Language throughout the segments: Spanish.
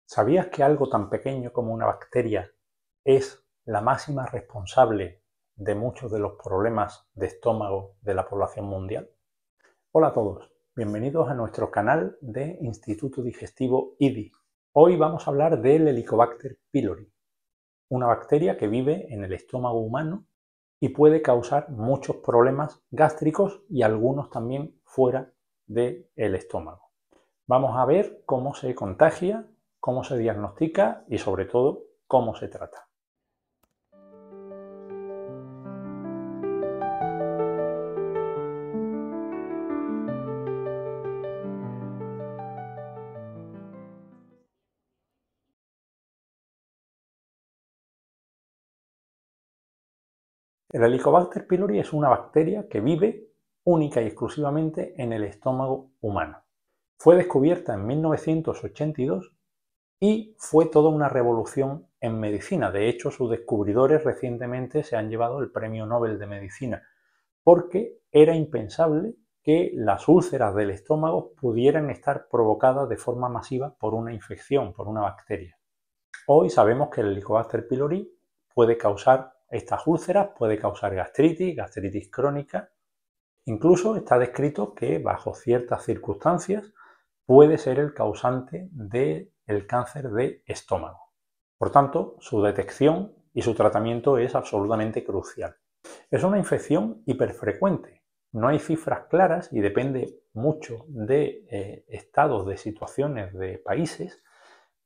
¿Sabías que algo tan pequeño como una bacteria es la máxima responsable de muchos de los problemas de estómago de la población mundial? Hola a todos, bienvenidos a nuestro canal de Instituto Digestivo IDI. Hoy vamos a hablar del Helicobacter pylori, una bacteria que vive en el estómago humano y puede causar muchos problemas gástricos y algunos también fuera del estómago. Vamos a ver cómo se contagia, cómo se diagnostica y sobre todo cómo se trata. El Helicobacter pylori es una bacteria que vive única y exclusivamente en el estómago humano. Fue descubierta en 1982 y fue toda una revolución en medicina. De hecho, sus descubridores recientemente se han llevado el Premio Nobel de Medicina, porque era impensable que las úlceras del estómago pudieran estar provocadas de forma masiva por una infección, por una bacteria. Hoy sabemos que el Helicobacter pylori puede causar estas úlceras, puede causar gastritis, gastritis crónica. Incluso está descrito que bajo ciertas circunstancias puede ser el causante del cáncer de estómago. Por tanto, su detección y su tratamiento es absolutamente crucial. Es una infección hiperfrecuente. No hay cifras claras y depende mucho de estados, de situaciones, de países,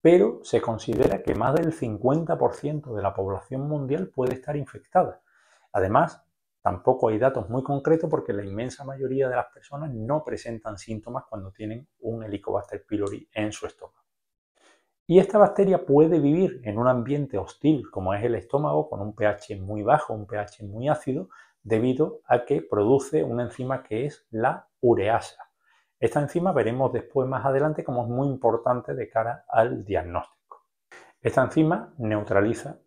pero se considera que más del 50% de la población mundial puede estar infectada. Además, tampoco hay datos muy concretos porque la inmensa mayoría de las personas no presentan síntomas cuando tienen un Helicobacter pylori en su estómago. Y esta bacteria puede vivir en un ambiente hostil como es el estómago, con un pH muy bajo, un pH muy ácido, debido a que produce una enzima que es la ureasa. Esta enzima veremos después más adelante cómo es muy importante de cara al diagnóstico. Esta enzima neutraliza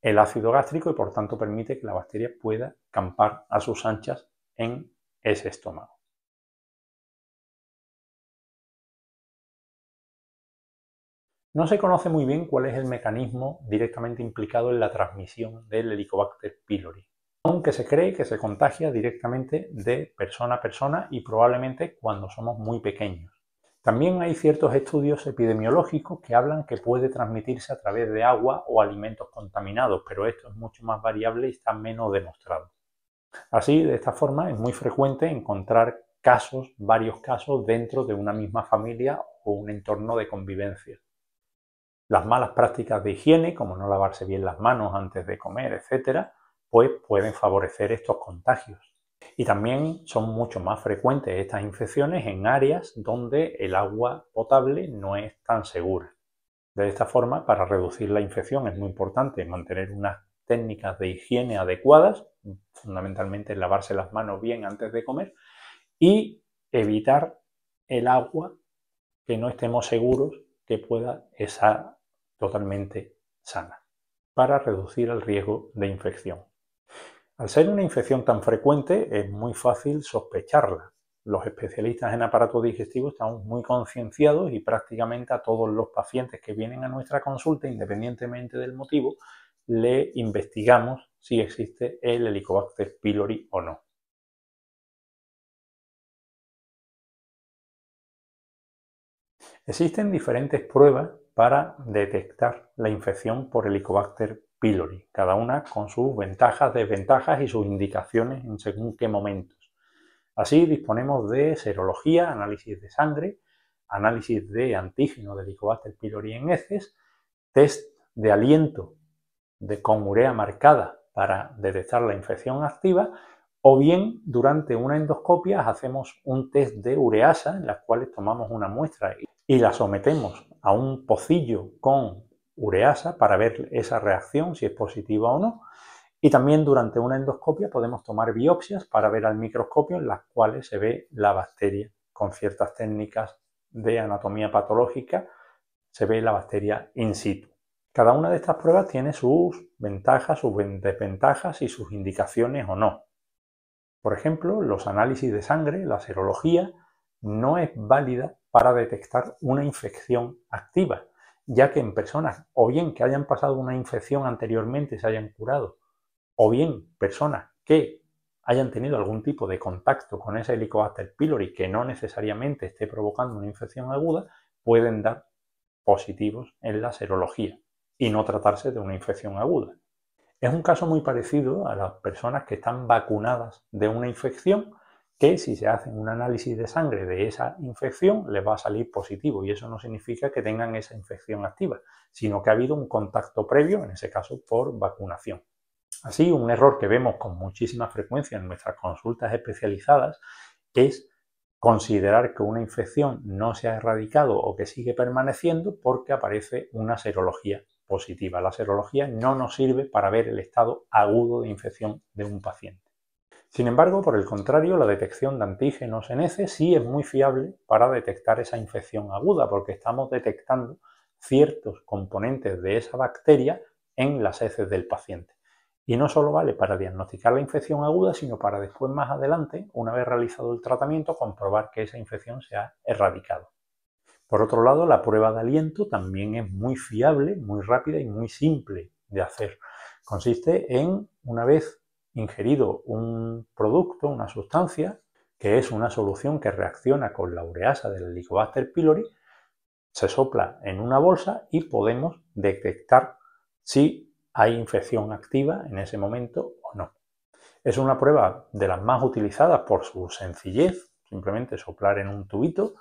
el ácido gástrico y por tanto permite que la bacteria pueda campar a sus anchas en ese estómago. No se conoce muy bien cuál es el mecanismo directamente implicado en la transmisión del Helicobacter pylori, aunque se cree que se contagia directamente de persona a persona y probablemente cuando somos muy pequeños. También hay ciertos estudios epidemiológicos que hablan que puede transmitirse a través de agua o alimentos contaminados, pero esto es mucho más variable y está menos demostrado. Así, de esta forma, es muy frecuente encontrar varios casos dentro de una misma familia o un entorno de convivencia. Las malas prácticas de higiene, como no lavarse bien las manos antes de comer, etcétera, pues pueden favorecer estos contagios. Y también son mucho más frecuentes estas infecciones en áreas donde el agua potable no es tan segura. De esta forma, para reducir la infección es muy importante mantener unas técnicas de higiene adecuadas, fundamentalmente lavarse las manos bien antes de comer, y evitar el agua que no estemos seguros que pueda estar totalmente sana, para reducir el riesgo de infección. Al ser una infección tan frecuente, es muy fácil sospecharla. Los especialistas en aparato digestivo estamos muy concienciados y prácticamente a todos los pacientes que vienen a nuestra consulta, independientemente del motivo, le investigamos si existe el Helicobacter pylori o no. Existen diferentes pruebas para detectar la infección por Helicobacter pylori, cada una con sus ventajas, desventajas y sus indicaciones en según qué momentos. Así disponemos de serología, análisis de sangre, análisis de antígeno de Helicobacter pylori en heces, test de aliento con urea marcada para detectar la infección activa, o bien durante una endoscopia hacemos un test de ureasa en las cuales tomamos una muestra y la sometemos a un pocillo con ureasa para ver esa reacción, si es positiva o no. Y también durante una endoscopia podemos tomar biopsias para ver al microscopio en las cuales se ve la bacteria. Con ciertas técnicas de anatomía patológica se ve la bacteria in situ. Cada una de estas pruebas tiene sus ventajas, sus desventajas y sus indicaciones o no. Por ejemplo, los análisis de sangre, la serología, no es válida para detectar una infección activa ya que en personas o bien que hayan pasado una infección anteriormente y se hayan curado, o bien personas que hayan tenido algún tipo de contacto con ese Helicobacter pylori que no necesariamente esté provocando una infección aguda, pueden dar positivos en la serología y no tratarse de una infección aguda. Es un caso muy parecido a las personas que están vacunadas de una infección, que si se hacen un análisis de sangre de esa infección les va a salir positivo, y eso no significa que tengan esa infección activa, sino que ha habido un contacto previo, en ese caso por vacunación. Así, un error que vemos con muchísima frecuencia en nuestras consultas especializadas es considerar que una infección no se ha erradicado o que sigue permaneciendo porque aparece una serología positiva. La serología no nos sirve para ver el estado agudo de infección de un paciente. Sin embargo, por el contrario, la detección de antígenos en heces sí es muy fiable para detectar esa infección aguda, porque estamos detectando ciertos componentes de esa bacteria en las heces del paciente. Y no solo vale para diagnosticar la infección aguda, sino para después, más adelante, una vez realizado el tratamiento, comprobar que esa infección se ha erradicado. Por otro lado, la prueba de aliento también es muy fiable, muy rápida y muy simple de hacer. Consiste en, una vez ingerido un producto, una sustancia, que es una solución que reacciona con la ureasa del Helicobacter pylori, se sopla en una bolsa y podemos detectar si hay infección activa en ese momento o no. Es una prueba de las más utilizadas por su sencillez, simplemente soplar en un tubito,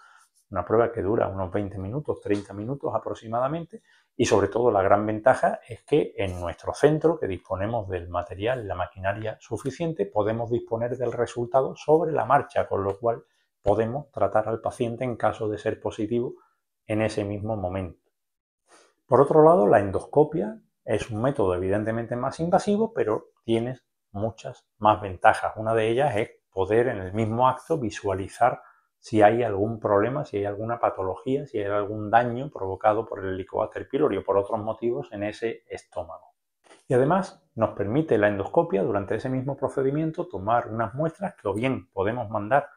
una prueba que dura unos 20 minutos, 30 minutos aproximadamente, y sobre todo la gran ventaja es que en nuestro centro, que disponemos del material y la maquinaria suficiente, podemos disponer del resultado sobre la marcha, con lo cual podemos tratar al paciente en caso de ser positivo en ese mismo momento. Por otro lado, la endoscopia es un método evidentemente más invasivo, pero tiene muchas más ventajas. Una de ellas es poder en el mismo acto visualizar si hay algún problema, si hay alguna patología, si hay algún daño provocado por el Helicobacter pylori o por otros motivos en ese estómago. Y además nos permite la endoscopia durante ese mismo procedimiento tomar unas muestras que o bien podemos mandar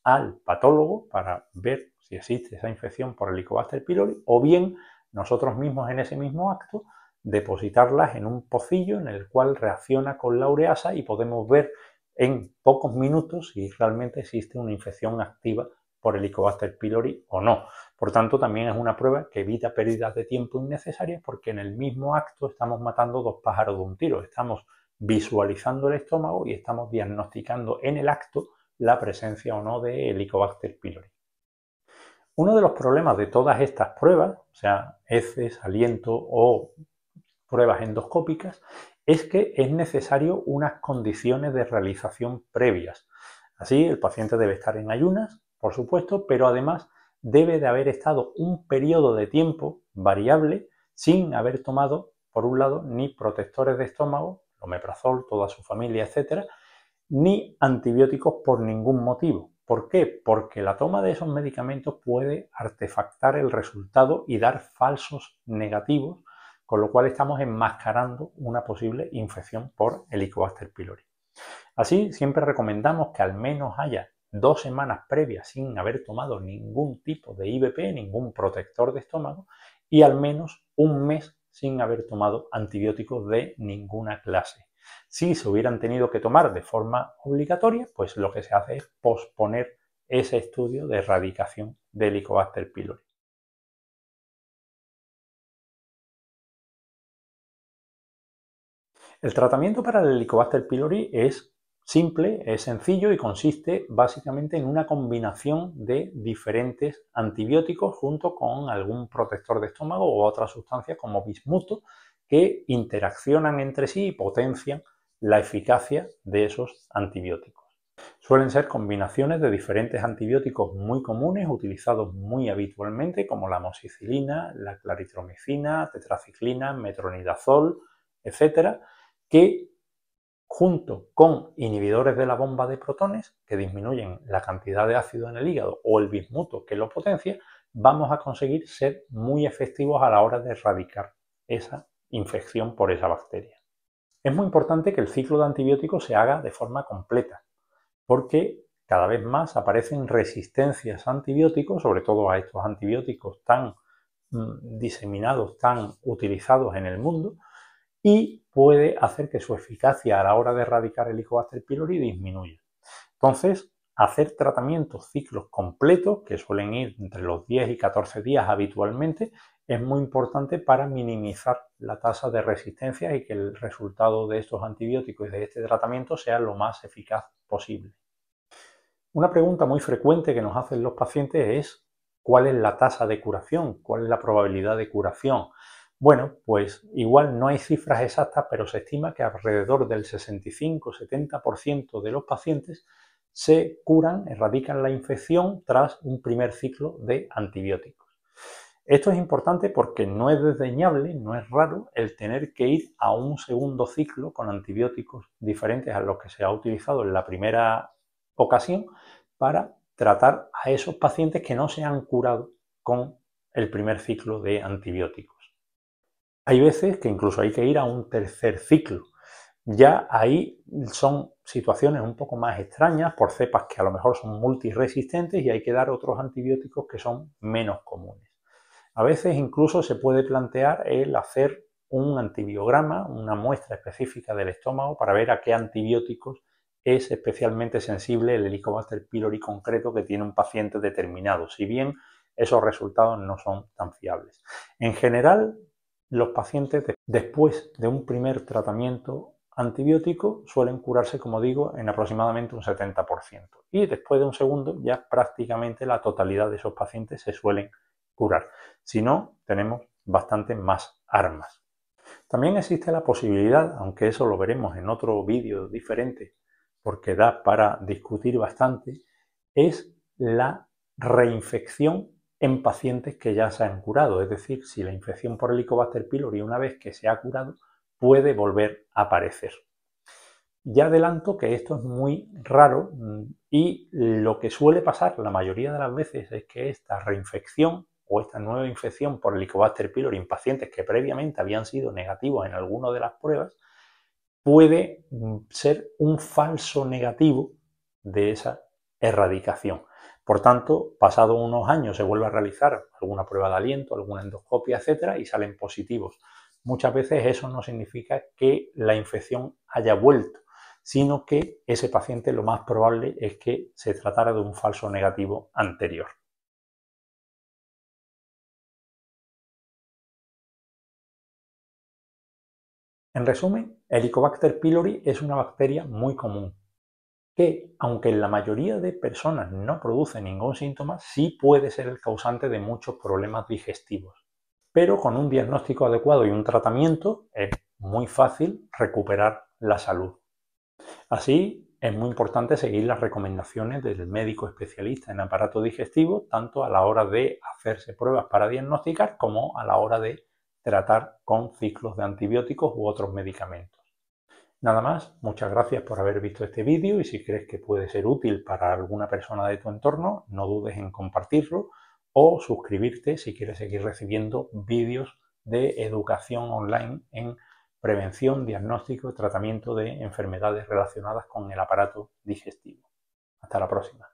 al patólogo para ver si existe esa infección por Helicobacter pylori, o bien nosotros mismos en ese mismo acto depositarlas en un pocillo en el cual reacciona con la ureasa y podemos ver en pocos minutos si realmente existe una infección activa por Helicobacter pylori o no. Por tanto, también es una prueba que evita pérdidas de tiempo innecesarias, porque en el mismo acto estamos matando dos pájaros de un tiro. Estamos visualizando el estómago y estamos diagnosticando en el acto la presencia o no de Helicobacter pylori. Uno de los problemas de todas estas pruebas, o sea, heces, aliento o pruebas endoscópicas, es que es necesario unas condiciones de realización previas. Así, el paciente debe estar en ayunas, por supuesto, pero además debe de haber estado un periodo de tiempo variable sin haber tomado, por un lado, ni protectores de estómago, omeprazol, toda su familia, etcétera, ni antibióticos por ningún motivo. ¿Por qué? Porque la toma de esos medicamentos puede artefactar el resultado y dar falsos negativos, con lo cual estamos enmascarando una posible infección por Helicobacter pylori. Así, siempre recomendamos que al menos haya 2 semanas previas sin haber tomado ningún tipo de IVP, ningún protector de estómago, y al menos un mes sin haber tomado antibióticos de ninguna clase. Si se hubieran tenido que tomar de forma obligatoria, pues lo que se hace es posponer ese estudio de erradicación de Helicobacter pylori. El tratamiento para el Helicobacter pylori es simple, es sencillo y consiste básicamente en una combinación de diferentes antibióticos junto con algún protector de estómago o otra sustancia como bismuto, que interaccionan entre sí y potencian la eficacia de esos antibióticos. Suelen ser combinaciones de diferentes antibióticos muy comunes, utilizados muy habitualmente, como la amoxicilina, la claritromicina, tetraciclina, metronidazol, etc., que junto con inhibidores de la bomba de protones, que disminuyen la cantidad de ácido en el hígado, o el bismuto, que lo potencia, vamos a conseguir ser muy efectivos a la hora de erradicar esa infección por esa bacteria. Es muy importante que el ciclo de antibióticos se haga de forma completa, porque cada vez más aparecen resistencias a antibióticos, sobre todo a estos antibióticos tan diseminados, tan utilizados en el mundo, y puede hacer que su eficacia a la hora de erradicar el Helicobacter pylori disminuya. Entonces, hacer tratamientos, ciclos completos, que suelen ir entre los 10 y 14 días habitualmente, es muy importante para minimizar la tasa de resistencia y que el resultado de estos antibióticos y de este tratamiento sea lo más eficaz posible. Una pregunta muy frecuente que nos hacen los pacientes es ¿cuál es la tasa de curación? ¿Cuál es la probabilidad de curación? Bueno, pues igual no hay cifras exactas, pero se estima que alrededor del 65-70% de los pacientes se curan, erradican la infección tras un primer ciclo de antibióticos. Esto es importante porque no es desdeñable, no es raro el tener que ir a un segundo ciclo con antibióticos diferentes a los que se ha utilizado en la primera ocasión para tratar a esos pacientes que no se han curado con el primer ciclo de antibióticos. Hay veces que incluso hay que ir a un tercer ciclo. Ya ahí son situaciones un poco más extrañas por cepas que a lo mejor son multiresistentes y hay que dar otros antibióticos que son menos comunes. A veces incluso se puede plantear el hacer un antibiograma, una muestra específica del estómago para ver a qué antibióticos es especialmente sensible el Helicobacter pylori concreto que tiene un paciente determinado, si bien esos resultados no son tan fiables. En general, los pacientes después de un primer tratamiento antibiótico suelen curarse, como digo, en aproximadamente un 70%. Y después de un segundo ya prácticamente la totalidad de esos pacientes se suelen curar. Si no, tenemos bastante más armas. También existe la posibilidad, aunque eso lo veremos en otro vídeo diferente, porque da para discutir bastante, es la reinfección en pacientes que ya se han curado. Es decir, si la infección por Helicobacter pylori una vez que se ha curado puede volver a aparecer. Ya adelanto que esto es muy raro y lo que suele pasar la mayoría de las veces es que esta reinfección o esta nueva infección por Helicobacter pylori en pacientes que previamente habían sido negativos en alguna de las pruebas puede ser un falso negativo de esa erradicación. Por tanto, pasado unos años se vuelve a realizar alguna prueba de aliento, alguna endoscopia, etcétera, y salen positivos. Muchas veces eso no significa que la infección haya vuelto, sino que ese paciente lo más probable es que se tratara de un falso negativo anterior. En resumen, Helicobacter pylori es una bacteria muy común que, aunque en la mayoría de personas no produce ningún síntoma, sí puede ser el causante de muchos problemas digestivos. Pero con un diagnóstico adecuado y un tratamiento es muy fácil recuperar la salud. Así, es muy importante seguir las recomendaciones del médico especialista en aparato digestivo, tanto a la hora de hacerse pruebas para diagnosticar como a la hora de tratar con ciclos de antibióticos u otros medicamentos. Nada más, muchas gracias por haber visto este vídeo y si crees que puede ser útil para alguna persona de tu entorno, no dudes en compartirlo o suscribirte si quieres seguir recibiendo vídeos de educación online en prevención, diagnóstico y tratamiento de enfermedades relacionadas con el aparato digestivo. Hasta la próxima.